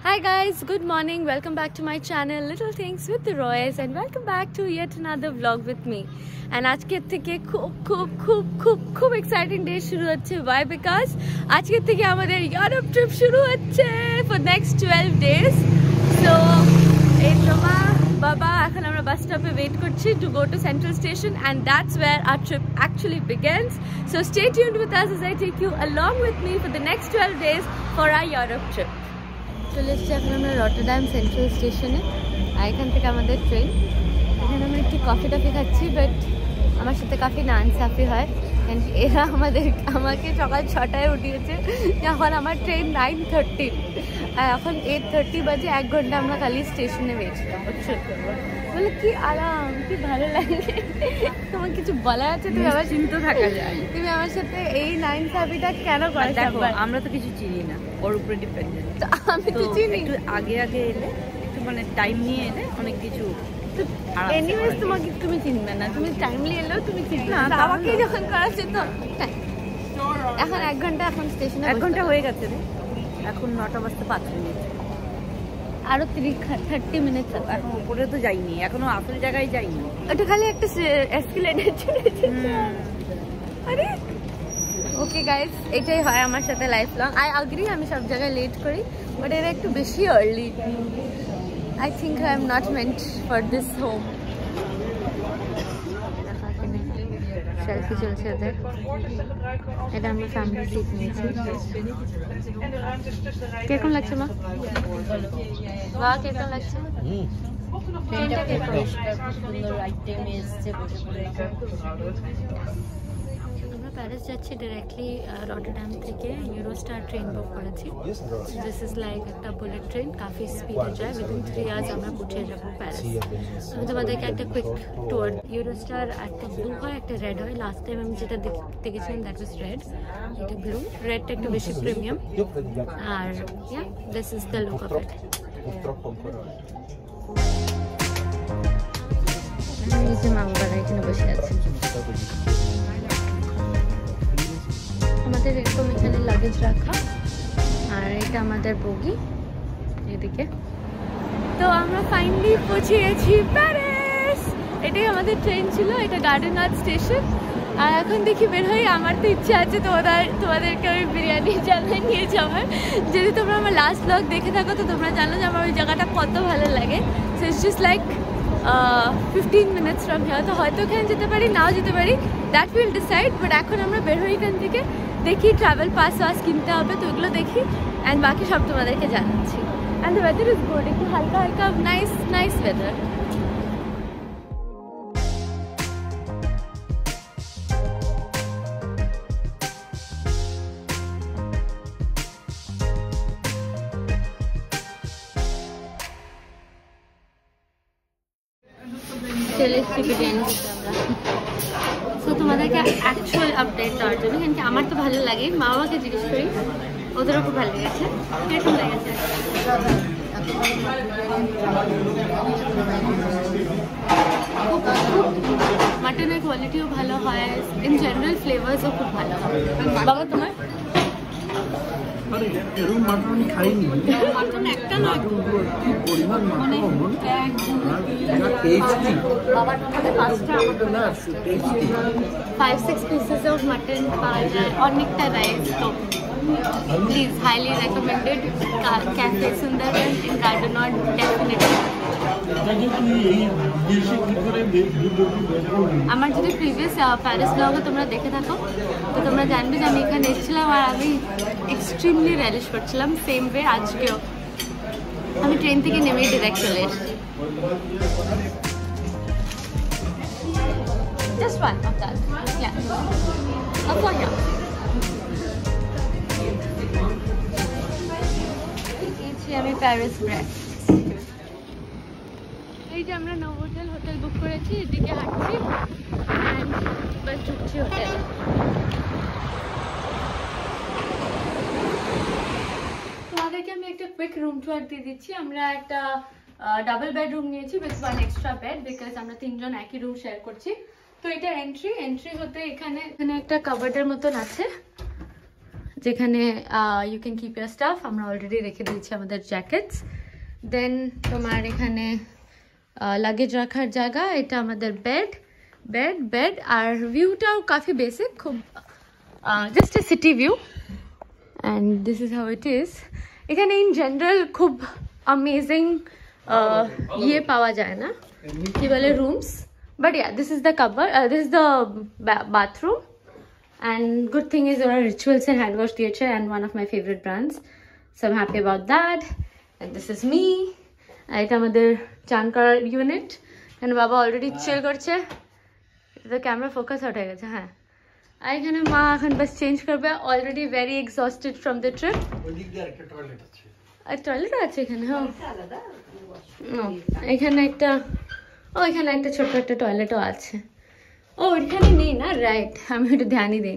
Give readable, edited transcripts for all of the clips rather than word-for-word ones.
Hi guys, good morning. Welcome back to my channel Little Things with the Roys and welcome back to yet another vlog with me. And আজকে থেকে খুব exciting day শুরু হচ্ছে. Why? Because আজকে থেকে আমাদের Europe trip শুরু হচ্ছে for next 12 days. So এই রমা বাবা এখন আমরা বাস স্টপে ওয়েট করছি to go to Central Station and that's where our trip actually begins. So stay tuned with us as I take you along with me for the next 12 days for our Europe trip. চলে এসেছি এখন আমরা Rotterdam central স্টেশনে আর এখান থেকে আমাদের train. এখানে আমরা একটু কফি টফি খাচ্ছি বাট আমার সাথে কাফি নানসাফি হয় কারণ এরা আমাকে সকাল 6টায় উঠিয়েছে যখন আমার ট্রেন 9:30 আর এখন 8:30 বাজে. 1 ঘন্টা আমরা খালি স্টেশনে ওয়েট করছি. বলে কি আরাম, কি ভালো লাগে. তোমার কিছু বলার আছে? তুমি আবার চিন্তা থাকা যায়. তুমি আমার সাথে এই নাইনসাফিটা কেন করো? দেখো আমরা তো কিছু চিনি না, ওর উপরে ডিপেন্ডেন্ট. আমি তো চিনি. একটু আগে এলে একটু মানে টাইম নিয়ে এলে অনেক কিছু. এনিওয়েজ তোমাকে তুমি চিনবে না, তুমি টাইমলি এলেও তুমি চিনবে না. আমাকে যখন করা যেত এখন 1 ঘন্টা এখন স্টেশনে 1 ঘন্টা হয়ে গেছে রে. এখন 9টা বাজতে 5 মিনিট, আরো 30 মিনিট. এখন উপরে তো যাইনি, এখনো আসল জায়গায় যাইনি. ওটা খালি একটা এসকেলেটর চড়েছে. আরে ওকে গাইস, এটাই হয় আমার সাথে লাইফ লং. আই এগ্রি, আমি সব জায়গায় লেট করি বাট এরা একটু বেশি early. I think I am not meant for this home. Selfie চলছে ওদের. এটা আমরা ফ্যামিলি সিট নিয়েছি. কিরকম লাগছে মা? মা কিরকম লাগছে? ট্রেনটা কিরকম? সুন্দর আইটেম এসছে. আমরা প্যারিস যাচ্ছি ডিরেক্টলি রটারডাম থেকে. ইউরোস্টার ট্রেন বুক করেছি. দিস ইজ লাইক একটা বুলেট ট্রেন, কাফি স্পিডে যায়. উইদিন 3 আওয়ার্স আমরা পৌঁছে যাবো প্যারিস. আমি তোমাদেরকে একটা কুইক ট্যুর. ইউরোস্টার একটা ব্লু হয়, একটা রেড হয়. লাস্ট টাইম আমি যেটা দেখেছিলাম দ্যাট ওয়াজ রেড, এটা ব্লু. রেডটা একটু বেশি প্রিমিয়াম. আর yeah, this is the look of it. নিজে মা বাবারা এখানে বসে আছে. আমাদের এরকম এখানে লাগেজ রাখা আর এটা আমাদের বগি এদিকে. তো আমরা ফাইনালি পৌঁছে গেছি প্যারিস. এটাই আমাদের ট্রেন ছিল, এটা গার্ডেন আর্ট স্টেশন. আর এখন দেখি বের হই. আমার তো ইচ্ছা আছে তোমাদেরকে ওই বিরিয়ানি জায়গায় নিয়ে যাওয়ার. যদি তোমরা আমার লাস্ট ব্লগ দেখে থাকো তো তোমরা জানো যে আমার ওই জায়গাটা কত ভালো লাগে. So it's just like 15 minutes from here. তো হয়তো এখানে যেতে পারি, নাও যেতে পারি, দ্যাট উইল ডিসাইড. বাট এখন আমরা বের হই এখান থেকে. দেখি ট্রাভেল পাস ওয়াস কিনতে হবে, তো ওগুলো দেখি অ্যান্ড বাকি সব তোমাদেরকে জানাচ্ছি. And the weather is good, একটু হালকা হালকা নাইস ওয়েদার. চলে এসেছি বিরিয়ানি খেতে আমরা. তো তোমাদেরকে অ্যাকচুয়াল আপডেট দেওয়ার জন্য, কারণ কি আমার তো ভালো লাগে, মা বাবাকে জিজ্ঞেস করি, ওদেরও খুব ভালো লেগেছে. কিরকম লেগেছে? মাটনের কোয়ালিটিও ভালো হয়, ইন জেনারেল ফ্লেভার্সও খুব ভালো হয়. বাবা তোমার? মাটন খাইনি. মাটন একটা নয়, মানে 5-6 pieces of mutton পাওয়া যায়, অনেকটা রাইস. তো please highly recommended cafe Sundarban in garden art, definitely. আমার যদি প্রিভিয়াস প্যারিস ব্লগে তোমরা দেখে থাকো তো তোমরা জানবে যে আমি এখানে এসেছিলাম আর আমি এক্সট্রিমলি রেলিশ করছিলাম. সেম ওয়ে আজকেও আমি ট্রেন থেকে নেমেই ডিরেক্ট চলে এসেছি. Just one of that. Yeah. Oh, yeah. আমি প্যারিস ব্রেড. এই যে আমরা নোভোটেল হোটেল বুক করেছি, এদিকে হাঁটছি অ্যান্ড বাস ঢুকছি হোটেল. তোমাদেরকে আমি একটা কুইক রুম ট্যুর দিয়ে দিচ্ছি. আমরা একটা ডাবল বেডরুম নিয়েছি উইথ 1 এক্সট্রা বেড বিকজ আমরা 3 জন একই রুম শেয়ার করছি. তো এটা এন্ট্রি হতে এখানে একটা কাবার্ডের মতন আছে যেখানে you can keep your stuff. আমরা অলরেডি রেখে দিয়েছি আমাদের জ্যাকেটস। দেন তোমার এখানে লাগেজ রাখার জায়গা, এটা আমাদের বেড আর ভিউটাও কাফি বেসিক, খুব just a city view and this is how it is. এখানে ইন জেনারেল খুব অ্যামেজিং ইয়ে পাওয়া যায় না, কি বলে, rooms, but yeah this is the cover, this is the bathroom. And good thing is there are Rituals and hand wash দিয়েছে and one of my favorite brands, so I'm happy about that. And this is me. এটা আমাদের চান করার unit, এখানে বাবা already চিল করছে, এটা camera focus out হয়ে গেছে। হ্যাঁ, আর এখানে মা এখন বাস চেঞ্জ করবে, already very exhausted from the trip. টয়লেটও আছে এখানে, হ্যাঁ এখানে একটা, ও এখানে একটা ছোট্ট একটা টয়লেটও আছে। ও এখানে নেই না, রাইট, আমি একটু ধ্যানই দিই।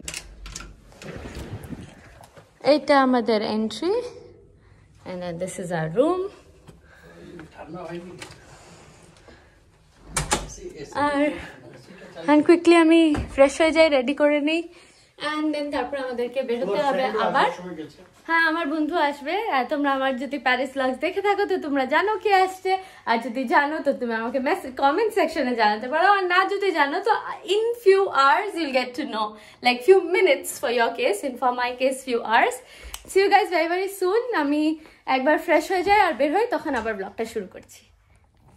এইটা আমাদের entry and then this is our room. আর কুইকলি আমি ফ্রেশ হয়ে যাই, রেডি করে নিই, অ্যান্ড দেন তারপর আমাদেরকে বের হতে হবে আবার। হ্যাঁ, আমার বন্ধু আসবে। তোমরা আমার যদি প্যারিস ব্লগস দেখে থাকো তো তোমরা জানো কে আসছে, আর যদি জানো তো তুমি আমাকে কমেন্ট সেকশনে জানাতে পারো, আর না যদি জানো তো in few hours you'll get to know, like few minutes for your case, and for my case few hours. See you guys very very soon. আমি একবার ফ্রেশ হয়ে যাই আর বের হই, তখন আবার ব্লগটা শুরু করছি।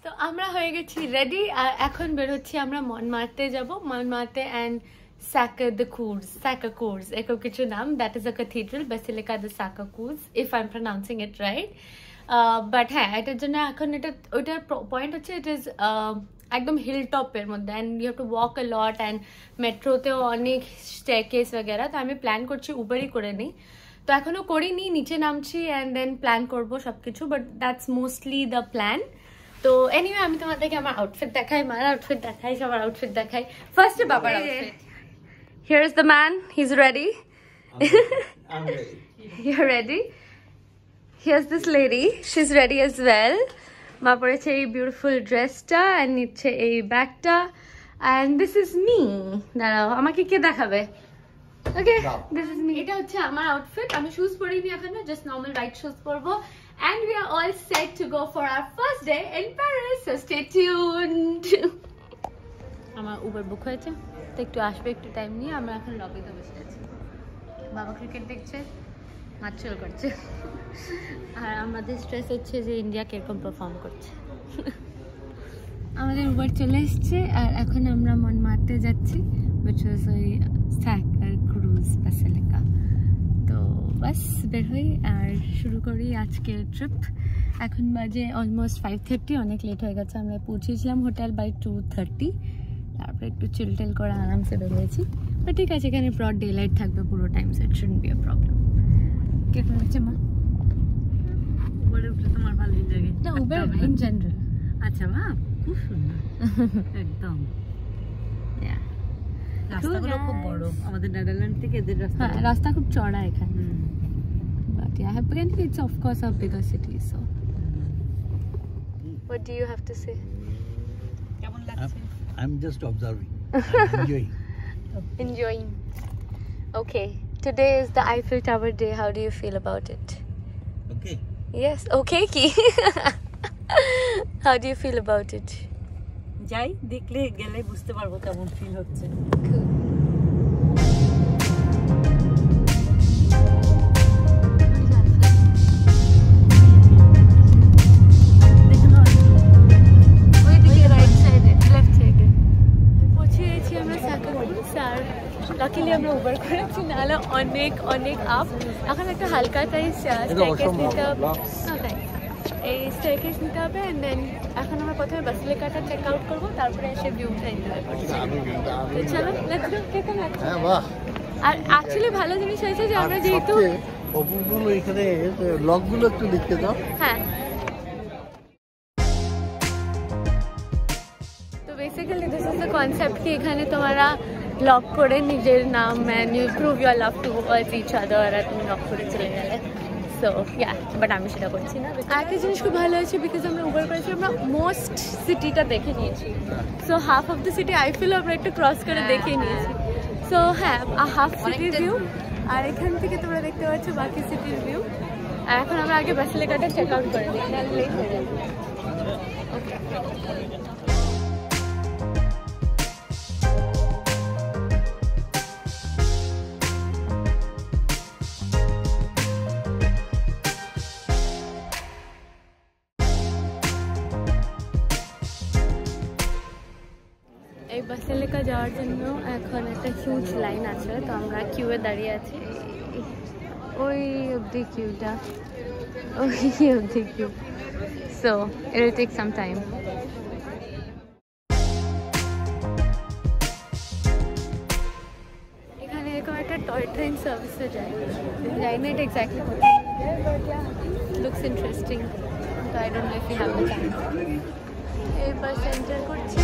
তো আমরা হয়ে গেছি রেডি, আর এখন বের হচ্ছি আমরা মনমার্তে যাব। মনমার্তে অ্যান্ড Sacre-Cœurs, এরকম কিছু নাম। That is a cathedral, Basilica de Sacre-Cœurs, if I'm pronouncing it right. But হ্যাঁ, এটার জন্য এখন ওইটার পয়েন্ট হচ্ছে ইট ইজ একদম হিল টপের মধ্যে, and you have to walk a lot, and মেট্রোতেও অনেক স্টেয়ারকেস वगैरह। তো আমি প্ল্যান করছি উবেরই করে নিই, তো এখনো করিনি, নিচে নামছি অ্যান্ড দেন প্ল্যান করবো সব কিছু, but that's mostly the plan. তো এনিওয়ে আমি তোমাদেরকে আমার আউটফিট দেখাই, মার আউটফিট দেখাই, সবার আউটফিট দেখাই। ফার্স্টে বাবার outfit. Here is the man, he's ready. I'm ready. You're ready? Here's this lady, she's ready as well. Ma poreche ei beautiful dress ta and niche ei bag ta, and this is me. Darao amake ke dekhabe? Okay, this is me. Eta hocche amar outfit. Ami shoes porini ekhone, just normal white shoes porbo, and we are all set to go for our first day in Paris, so stay tuned. আমার Uber book হয়েছে, তো একটু আসবে, একটু time নিয়ে। আমরা এখন লবিতে বসে আছি, বাবা ক্রিকেট দেখছে, মাছল করছে, আর আমাদের স্ট্রেস হচ্ছে যে ইন্ডিয়া কিরকম পারফর্ম করছে। আমাদের উবার চলে এসছে, আর এখন আমরা মনমার্তে যাচ্ছি, which was ওই Sacre-Cœurs Basilica। তো বাস বের হই আর শুরু করি আজকের ট্রিপ। এখন বাজে অলমোস্ট 5:30, অনেক লেট হয়ে গেছে। আমরা পৌঁছেছিলাম হোটেল বাই 2:30, তারপরে একটু চিলটেল করে আরামসে বেরিয়েছি। বাট ঠিক আছে, এখানে ব্রড ডে লাইট থাকবে পুরো time, so it shouldn't be a problem. কেমন হচ্ছে মা? উবেরে উঠলে তোমার ভালোই লাগে? না, উবের ইন জেনারেল। আচ্ছা মা, খুব সুন্দর একদম। রাস্তাগুলো খুব বড়, আমাদের নেদারল্যান্ড থেকে এদের রাস্তা। হ্যাঁ, রাস্তা খুব চড়া এখানে। But yeah, apparently it's of course a bigger city, so what do you have to say? কেমন লাগছে? I'm just observing. I'm enjoying. Okay, today is the Eiffel Tower day. How do you feel about it? Okay. Yes, okay ki. How do you feel about it? যাই, দেখলে গেলে বুঝতে পারবো কেমন feel হচ্ছে। Luckily আমরা উবার করেছি, নাহলে অনেক অনেক আপ। এখন একটা হালকা তাই স্টেয়ারকেস নিতে হবে, এই স্টেয়ারকেস নিতে হবে, অ্যান্ড দেন এখন আমরা প্রথমে বাসিলিকাটা চেক আউট করবো, তারপরে এসে ভিউটা এনজয় করবো। চলো লেটস গো। কেমন লাগছে? আর অ্যাকচুয়ালি ভালো জিনিস হয়েছে যে আমরা যেহেতু অপুগুলো এখানে লকগুলো একটু লিখতে দাও। হ্যাঁ, তো basically this is the concept কি এখানে তোমরা লক করে নিজের নাম and you prove your love towards each other, আর তুমি লক করে চলে গেলে। সো ইয়া, বাট আমি সেটা করছি না। একটা জিনিস খুব ভালো হয়েছে, বিকজ আমরা উবার করেছি, আমরা মোস্ট সিটিটা দেখে নিয়েছি। So half of the city আইফেলও আমরা একটু ক্রস করে দেখে নিয়েছি। সো হ্যাঁ, হাফ সিটি ভিউ আর এখান থেকে তোমরা দেখতে পাচ্ছ বাকি সিটির ভিউ। আর এখন আমরা আগে বাসিলিকাটা চেক আউট করে নিই, নাহলে লেট হয়ে যাবে। ওকে, এই বাসিলিকা যাওয়ার জন্য এখন একটা হিউজ লাইন আছে, তো আমরা কিউয়ে দাঁড়িয়ে আছি। ওই অবধি কিউটা, ওই অবধি queue, so it will take some time. এখানে এরকম একটা টয় ট্রেন সার্ভিসও যায়, যাই না এটা এক্স্যাক্টলি কোথায়, লুকস ইন্টারেস্টিং, তো I don't know if you have the time. এবার সেন্টার করছি।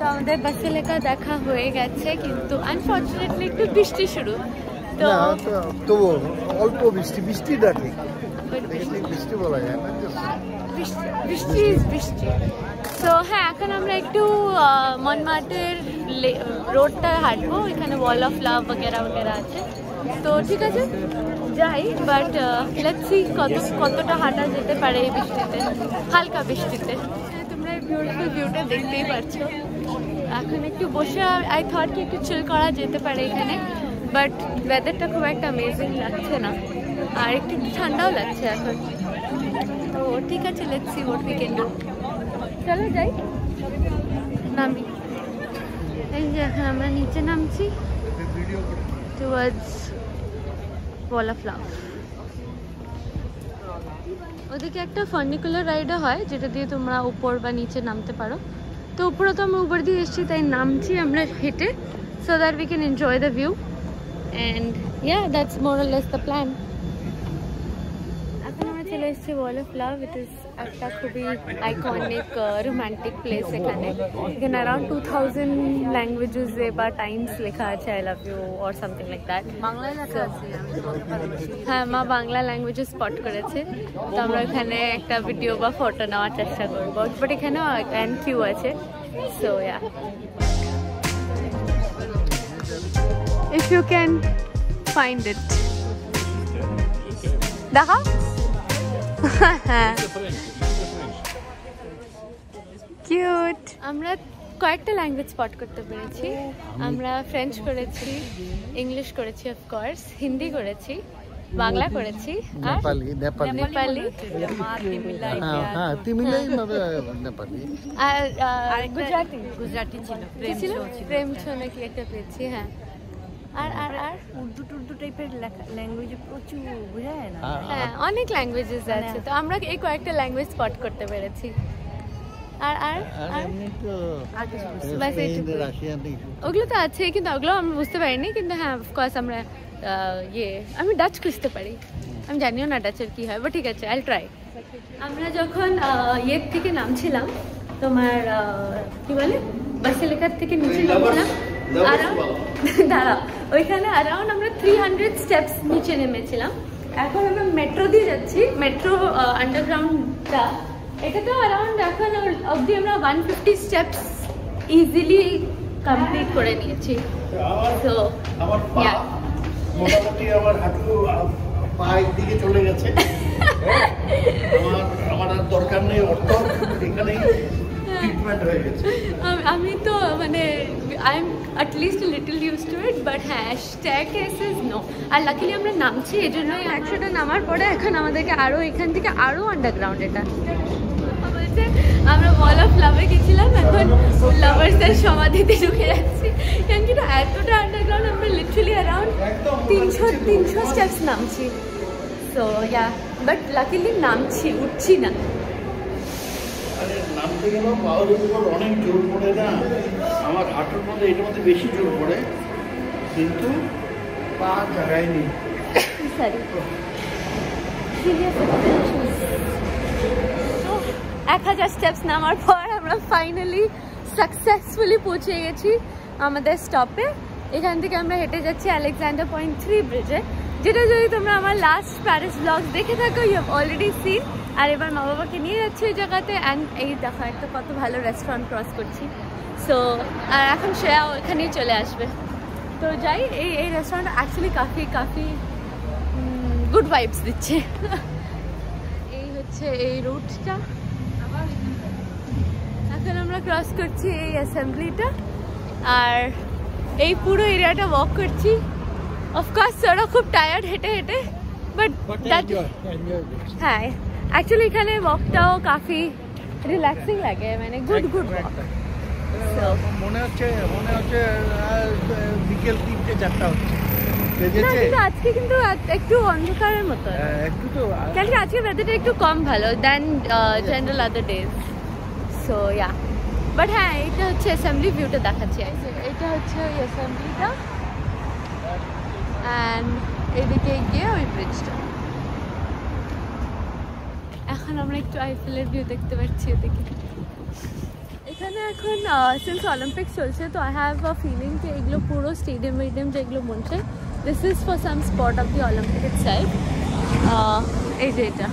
তো আমাদের বাসিলিকা দেখা হয়ে গেছে, কিন্তু আনফর্চুনেটলি একটু বৃষ্টি শুরু, তো অল্প বৃষ্টি, বৃষ্টিটা ঠিক, বৃষ্টি বলা যায় না, বৃষ্টি বৃষ্টি। তো হ্যাঁ, এখন আমরা একটু মনমার্টের রোডটা হাঁটবো, এখানে ওয়াল অফ লাভ বগেরা বগেরা আছে, তো ঠিক আছে যাই, বাট লেটস সি কতটা হাঁটা যেতে পারে এই বৃষ্টিতে, হালকা বৃষ্টিতে। তোমরা এই বিউটিফুল ভিউটা দেখতেই পাচ্ছ। এখন একটু বসে আই থট কি একটু চিল করা যেতে পারে এখানে, বাট ওয়েদারটা খুব একটা অ্যামেজিং লাগছে না, আর একটু ঠান্ডাও লাগছে এখন, তো ঠিক আছে let's see what we can do. চলো যাই, নামি। এই যে এখন আমরা নিচে নামছি টুয়ার্ডস ওয়াল অফ লাভ। ওদিকে একটা ফার্নিকুলার রাইডও হয়, যেটা দিয়ে তোমরা উপর বা নিচে নামতে পারো, তো উপরে তো আমরা উপর দিয়ে এসেছি, তাই নামছি আমরা হেঁটে, so that we can enjoy the view, and yeah that's more or less the plan. এখন আমরা চলে এসেছি wall of love. It is একটা খুবই আইকনিক রোম্যান্টিক প্লেস। এখানে অ্যারাউন্ড 2000 ল্যাঙ্গুয়েজেসে বা টাইমস লেখা আছে I love you or something like that, বাংলায় লেখা আছে। হ্যাঁ, মা বাংলা ল্যাঙ্গুয়েজে স্পট করেছে, তো আমরা এখানে একটা ভিডিও বা ফটো নেওয়ার চেষ্টা করবো, বাট এখানেও অ্যান্ড কিউ আছে, so yeah if you can find it দেখা। কিউট। আমরা কয়েকটা ল্যাঙ্গুয়েজ স্পট করতে পেরেছি। আমরা ফ্রেঞ্চ করেছি, ইংলিশ করেছি, অফকোর্স হিন্দি করেছি, বাংলা করেছি, নেপালি, আর গুজরাটি ছিল, প্রেম ছো নাকি একটা পেয়েছি। হ্যাঁ, আর আর আর উর্দু টুর্দু টাইপের ল্যাঙ্গুয়েজ প্রচুর বোঝা যায় না। হ্যাঁ, অনেক ল্যাঙ্গুয়েজেস আছে, তো আমরা এই কয়েকটা ল্যাঙ্গুয়েজ স্পট করতে পেরেছি। আর আর ওগুলো তো আছে, কিন্তু ওগুলো আমরা বুঝতে পারিনি, কিন্তু হ্যাঁ অফকোর্স আমরা আমি ডাচ খুঁজতে পারি, আমি জানিও না ডাচের কি হয়, বাট ঠিক আছে আইল ট্রাই। আমরা যখন ইয়ের থেকে নামছিলাম, তোমার কি বলে বাসিলিকার থেকে নিচে নামছিলাম, দাঁড়াও, ওইখানে অ্যারাউন্ড আমরা 300 স্টেপস নিচে নেমেছিলাম। এখন আমরা মেট্রো দিয়ে যাচ্ছি, মেট্রো আন্ডারগ্রাউন্ডটা, এটা তো অ্যারাউন্ড এখন অবধি আমরা 150 স্টেপস ইজিলি কমপ্লিট করে নিয়েছি। তো মোটামুটি আমার হাঁটু পায়ের দিকে চলে গেছে, আমার আর দরকার নেই, অর্থ এখানেই ট্রিটমেন্ট হয়ে গেছে। আমি তো মানে I am at least little use to it, but হ্যাঁ স্টেয়ারকেসেস নো। আর লাকিলি আমরা নামছি, এই জন্যই 100টা নামার পরে এখন আমাদেরকে আরও এখান থেকে আরও আন্ডারগ্রাউন্ড, এটা বলছে আমরা ওয়াল অফ লাভে গেছিলাম, এখন লাভার্সদের সমাধিতে ঢুকে যাচ্ছি, কারণ কি এতটা আন্ডারগ্রাউন্ড, আমরা লিটারালি অ্যারাউন্ড 300 স্টেপস নামছি। সো ইয়া, বাট লাকিলি নামছি, উঠছি না। নামতে গেলেও পাওয়ার উপর অনেক জোর পড়ে না, আমার হাঁটুর মধ্যে এটার মধ্যে বেশি জোর পড়ে, কিন্তু পা জায়গায় নেই। সরি, 1000 স্টেপস নামার পর আমরা ফাইনালি সাকসেসফুলি পৌঁছে গেছি আমাদের স্টপে। এখান থেকে আমরা হেঁটে যাচ্ছি আলেকজান্ডার পয়েন্ট 3 ব্রিজে, যেটা যদি তোমরা আমার লাস্ট প্যারিস ব্লগ দেখে থাকো, ইউ হ্যাভ অলরেডি সিন। আর এবার মা বাবাকে নিয়ে যাচ্ছি ওই জায়গাতে। অ্যান্ড এই দেখো একটা কত ভালো রেস্টুরেন্ট ক্রস করছি। সো আর এখন শ্রেয়া ওখানেই চলে আসবে। তো যাই, এই রেস্টুরেন্ট অ্যাকচুয়ালি কাফি গুড ভাইবস দিচ্ছে। এই হচ্ছে এই রুটটা। এখন আমরা ক্রস করছি এই অ্যাসেম্বলিটা, আর এই পুরো এরিয়াটা ওয়াক করছি। অফকোর্স ওরা খুব টায়ার্ড হেঁটে হেঁটে, বাট হ্যাঁ অ্যাকচুয়ালি এখানে ওয়াকটাও কাফি রিল্যাক্সিং লাগে, মানে গুড ওয়াক। মনে হচ্ছে বিকেল 3-4 হচ্ছে। আজকে কিন্তু একটু অন্ধকারের মতো, একটু তো কেন আজকে ওয়েদারটা একটু কম ভালো than general other days. So yeah, but হ্যাঁ এটা হচ্ছে অ্যাসেম্বলি ভিউটা দেখাচ্ছি। এটা হচ্ছে ওই অ্যাসেম্বলিটা, অ্যান্ড এদিকে গিয়ে ওই ব্রিজটা। এখন আমরা একটু আইফেলের ভিউ দেখতে পাচ্ছি ওদিকে। এখানে এখন সিন্স অলিম্পিক্স চলছে, তো আই হ্যাভ আ ফিলিং যে এগুলো পুরো স্টেডিয়াম যেগুলো বলছে, this is for some spot of the Olympic itself. এই যে এটা,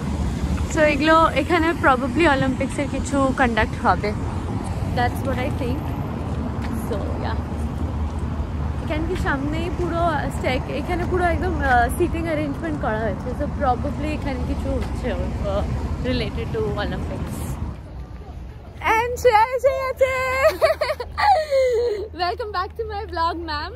সো এগুলো এখানে প্রবাবলি অলিম্পিক্সের কিছু কন্ডাক্ট হবে, that's what I think. So yeah, এখানে কি সামনেই পুরো এখানে পুরো একদম সিটিং অ্যারেঞ্জমেন্ট করা হয়েছে, সো প্রবাবলি এখানে কিছু হচ্ছে related to Olympics. And Shreya এসে গেছে। Welcome back to my vlog, ma'am.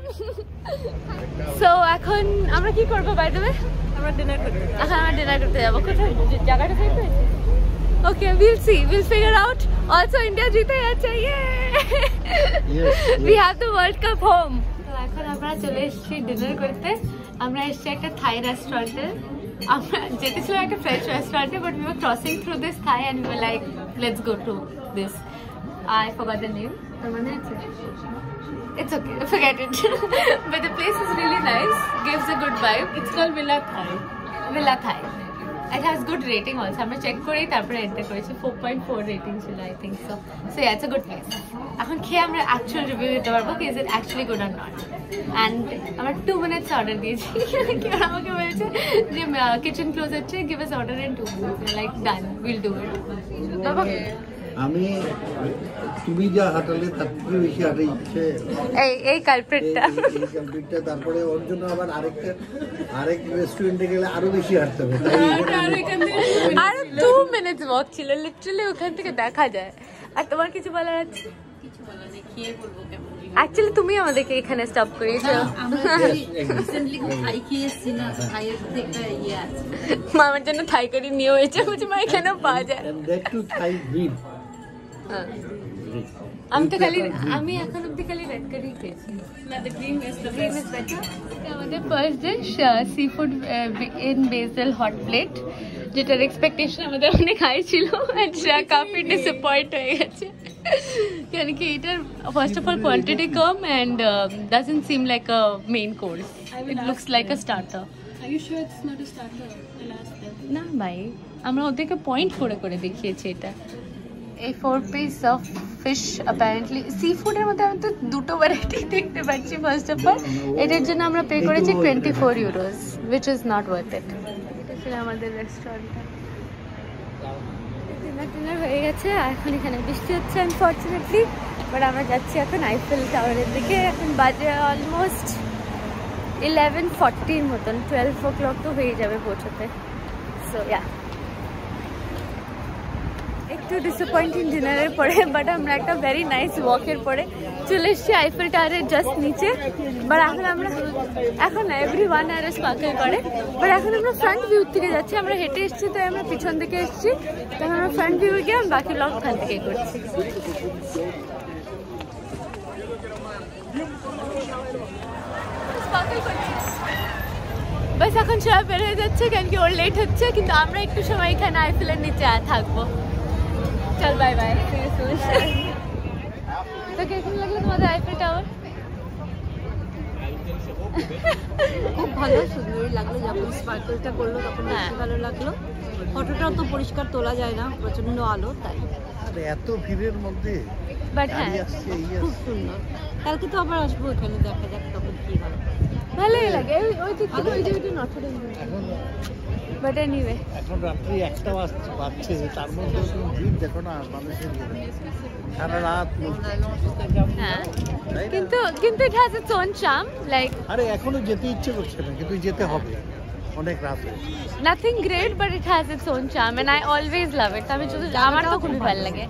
So এখন আমরা কি করবো বাই দ্য ওয়ে? আমরা ডিনার করতে যাবো। এখন আমরা ডিনার করতে যাবো। কোথায় জায়গাটা ঠিক হয়েছে? Okay, we'll see. We'll figure out. Also, India জিতে যাচ্ছে। We have the World Cup home. তো এখন আমরা চলে এসেছি ডিনার করতে। আমরা এসেছি একটা থাই রেস্টুরেন্টে। আমরা যেতেছিলাম একটা ফ্রেঞ্চ রেস্টুরেন্টে, but we were crossing through this Thai and we were like, let's go to this. I forgot the name. It's okay, forget it. But the place is really nice, gives a good vibe. It's called Villa Thai. It has good rating also. আমরা check করেই তারপরে enter করেছি। 4.4 rating ছিল I think so. So it's a good place. এখন খেয়ে আমরা actual review দিতে পারবো কি is it actually good or not. And আমরা 2 minutes অর্ডার দিয়েছি। কেউ আমাকে বলছে যে কিচেন ক্লোজ হচ্ছে, give us order in 2 minutes। Like done, will do it. বাবা আমি তুমি যা হাঁটালে তার থেকে বেশি হাঁটাইছে এই কালপ্রিটটা। তারপরে ওর জন্য আবার আরেক রেস্টুরেন্টে গেলে আরো বেশি হাঁটতে হবে। আর 2 minutes ওয়াক ছিল, লিটারালি ওখান থেকে দেখা যায়। আর তোমার কিছু বলার আছে? কিছু বলা নেই, খেয়ে বলবো কেমন। অ্যাকচুয়ালি তুমি আমাদেরকে এখানে স্টপ করিয়েছো। রিসেন্টলি থাই খেয়ে এসেছি না, থাইয়ের একটা ইয়ে আছে। মামার জন্য থাই কারি নিয়ে হয়েছে, বলছি মা এখানেও পাওয়া যায়। আমি এখন অব্দি খালি রেড কারি খেয়েছি। আমাদের first dish sea food in Bessel hot plate, যেটার এক্সপেকটেশন আমাদের অনেক হাই ছিল, কাফি ডিসঅ্যাপয়েন্ট হয়ে গেছে। কেন কি এটার first of all quantity com and doesn't SIM like a main course, it looks like a starter. না ভাই, আমরা ওদেরকে পয়েন্ট করে করে দেখিয়েছি এটা। এই 4 piece of fish apparently sea ফুডের মধ্যে আমি তো 2টো ভ্যারাইটি দেখতে পাচ্ছি। ফার্স্ট অফ অল এটার জন্য আমরা পে করেছি 24 euros, which is not worth it. এটা ছিল আমাদের রেস্টুরেন্টটা। ডিনার হয়ে গেছে, এখন এখানে বৃষ্টি হচ্ছে আনফর্চুনেটলি, বাট আমরা যাচ্ছি এখন আইফেল টাওয়ারের দিকে। এখন বাজে অলমোস্ট 11:40 মতন, 12 o'clock তো হয়ে যাবে পৌঁছতে। সো ইয়া, একটু ডিসঅ্যাপয়েন্টিং ডিনারের পরে, বাট আমরা একটা ভেরি নাইস ওয়াকের পরে চলে এসেছি আইফেল টাওয়ারের জাস্ট নিচে। বাট এখন এভরিওয়ান আর স্পার্কেল করে, বাট এখন আমরা ফ্রন্ট ভিউ থেকে যাচ্ছি। আমরা হেঁটে এসেছি, তাই আমরা পিছন থেকে এসেছি, তখন আমরা ফ্রন্ট ভিউ গিয়ে বাকি ব্লগ ওখান থেকে করছি। বাস এখন সবাই বের হয়ে যাচ্ছে, কেন কি ওর লেট হচ্ছে, কিন্তু আমরা একটু সময় এখানে আইফেলের নিচে থাকবো। চল বাই বাই। তো কেমন লাগলো তোমাদের আইফেল টাওয়ার? খুব ভালো, সুন্দরই লাগলো। যখন স্পার্কেলটা করলো তখন বেশি ভালো লাগলো। ফটোটাও তো পরিষ্কার তোলা যায় না, প্রচন্ড আলো, তাই এত ভিড়ের মধ্যে বাট হ্যাঁ খুব সুন্দর। কালকে তো আবার আসবো এখানে, দেখা যাক তখন কি হয়। ভালোই লাগে। ওই দিক থেকে ওই জায়গাটা নটরডেম, বাট এনিওয়ে এখন রাত্রি 1টা বাজছে, তার মধ্যে তুমি ভিড় দেখো না মানুষের, সারা রাত হ্যাঁ, কিন্তু ইট has its own charm. Like আরে এখনো যেতে ইচ্ছে করছে না, কিন্তু যেতে হবে, অনেক রাত হয়েছে। Nothing great but it has its own charm and I always love it. আমি শুধু, আমার তো খুবই ভালো লাগে।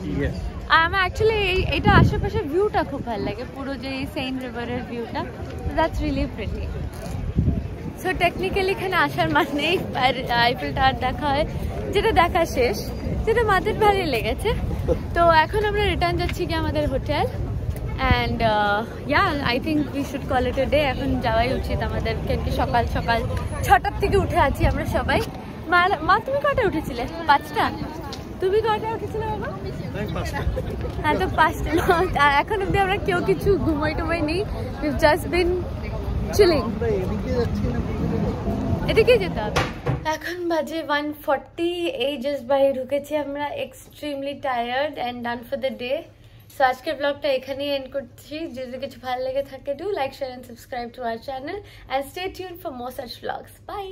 আমার অ্যাকচুয়ালি এইটা আশেপাশের ভিউটা খুব ভালো লাগে, পুরো যে সেন্ট রিভারের ভিউটা, that's really pretty. So technically এখানে আসার মানেই আইফেল টাওয়ার দেখা হয়, যেটা দেখা শেষ, যেটা মাথার ভালোই লেগেছে। তো এখন আমরা রিটার্ন যাচ্ছি কি আমাদের hotel, and yeah I think we should call it a day. এখন যাওয়াই উচিত আমাদের, কেন কি সকাল সকাল 6টার থেকে উঠে আছি আমরা সবাই। মা তুমি কটায় উঠেছিলে? 5টা। তুমি কটায় উঠেছিলে বাবা? হ্যাঁ, তো 5টা। এখন অব্দি আমরা কেউ কিছু ঘুমাই টুমাই নেই, উইভ জাস্ট বিন চিলিং। এদিকে যেতে হবে। এখন বাজে 1:40, এই জাস্ট বাইরে ঢুকেছি আমরা, extremely tired and done for the day. So আজকের ব্লগটা এখানেই এন্ড করছি। যদি কিছু ভালো লেগে থাকে, do like, share and subscribe to our channel and stay tuned for more such blogs. By.